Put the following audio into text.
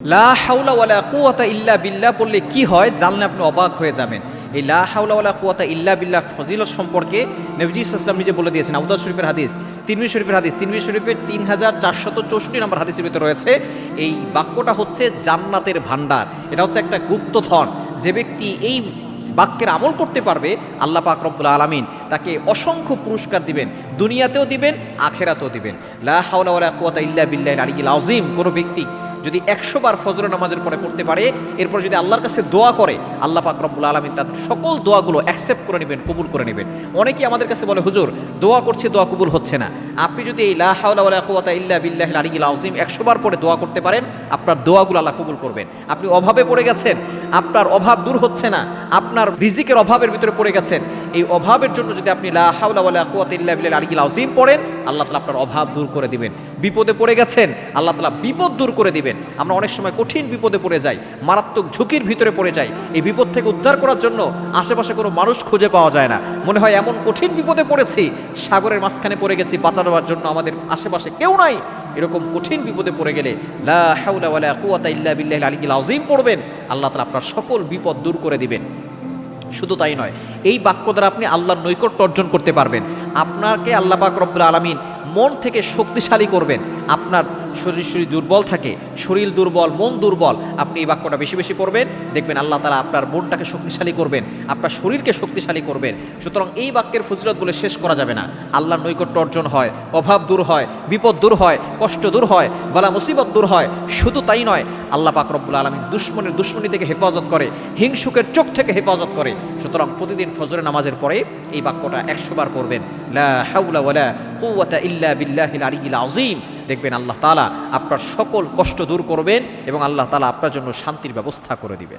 লা হাওলা ওয়ালা কুওয়াতা ইল্লা বিল্লাহ বললে কি হয় জানলে আপনি অবাক হয়ে যাবেন। এই লা হাওলা ওয়ালা কুওয়াতা ইল্লা বিল্লাহ ফজিলত সম্পর্কে নবীজি সাল্লাল্লাহু আলাইহি ওয়াসাল্লাম নিজে বলে দিয়েছেন। আবু দাউদ শরীফের হাদিস, তিরমিজি শরীফের হাদিস, তিরমিজি শরীফের 3464 নম্বর হাদিসের ভিতরে রয়েছে। এই বাক্যটা হচ্ছে জান্নাতের ভান্ডার, এটা হচ্ছে একটা গুপ্তধন। যে ব্যক্তি এই বাক্যের আমল করতে পারবে আল্লাহ পাক রব্বুল আলামিন তাকে অসংখ্য পুরস্কার দিবেন, দুনিয়াতেও দিবেন, আখেরাতেও দিবেন। লা হাওলা ওয়ালা কুওয়াতা ইল্লা বিল্লাহিল আলিয়্যিল আযীম। কোনো ব্যক্তি যদি 100 বার ফজরের নামাজের পরে পড়তে পারে, এরপর যদি আল্লাহর কাছে দোয়া করে, আল্লাহ পাক রব্বুল আলামিন তার সকল দোয়াগুলো অ্যাকসেপ্ট করে নেবেন, কবুল করে নেবেন। অনেকেই আমাদের কাছে বলে, হুজুর দোয়া করছে, দোয়া কবুল হচ্ছে না। আপনি যদি এই লা হাওলা ওয়ালা কুওয়াতা ইল্লা বিল্লাহিল আলিয়্যিল আযীম 100 বার পরে দোয়া করতে পারেন, আপনার দোয়াগুলো আল্লাহ কবুল করবেন। আপনি অভাবে পড়ে গেছেন, আপনার অভাব দূর হচ্ছে না, আপনার রিজিকের অভাবের ভিতরে পড়ে গেছেন, এই অভাবের জন্য যদি আপনি লা হাওলা ওয়ালা কুওয়াতা ইল্লা বিল্লাহিল আলিয়্যিল আযীম পড়েন, আল্লাহ তাআলা আপনার অভাব দূর করে দিবেন। বিপদে পড়ে গেছেন, আল্লাহ তাআলা বিপদ দূর করে দিবেন। আমরা অনেক সময় কঠিন বিপদে পড়ে যাই, মারাত্মক ঝুঁকির ভিতরে পড়ে যাই। এই বিপদ থেকে উদ্ধার করার জন্য আশেপাশে কোনো মানুষ খুঁজে পাওয়া যায় না। মনে হয় এমন কঠিন বিপদে পড়েছি, সাগরের মাঝখানে পড়ে গেছি, বাঁচানোর জন্য আমাদের আশেপাশে কেউ নাই। এরকম কঠিন বিপদে পড়ে গেলে লা হাওলা ওয়ালা কুওয়াতা ইল্লা বিল্লাহিল আলিয়্যিল আযীম পড়বেন, আল্লাহ তাআলা আপনার সকল বিপদ দূর করে দিবেন। শুধু তাই নয়, এই বাক্য দ্বারা আপনি আল্লাহর নৈকট্য অর্জন করতে পারবেন। আপনাকে আল্লাহ পাক রব্বুল আলামিন মন থেকে শক্তিশালী করবেন। আপনার শরীর দুর্বল থাকে, শরীর দুর্বল, মন দুর্বল, আপনি এই বাক্যটা বেশি বেশি পড়বেন, দেখবেন আল্লাহ তাআলা আপনার মনটাকে শক্তিশালী করবেন, আপনার শরীরকে শক্তিশালী করবেন। সুতরাং এই বাক্যের ফজিলত বলে শেষ করা যাবে না। আল্লাহর নৈকট্য অর্জন হয়, অভাব দূর হয়, বিপদ দূর হয়, কষ্ট দূর হয়, বালা মুসিবত দূর হয়। শুধু তাই নয়, আল্লাহ পাক রব্বুল আলামিন দুশমনি থেকে হেফাজত করে, হিংসুকের চোখ থেকে হেফাজত করে। সুতরাং প্রতিদিন ফজরের নামাজের পরে এই বাক্যটা 100 বার পড়বেন, লা হাওলা ওয়ালা কুওয়াতা ইল্লা বিল্লাহিল আলিয়্যিল আযীম। দেখবেন আল্লাহ তাআলা আপনার সকল কষ্ট দূর করবেন এবং আল্লাহ তাআলা আপনার জন্য শান্তির ব্যবস্থা করে দিবেন।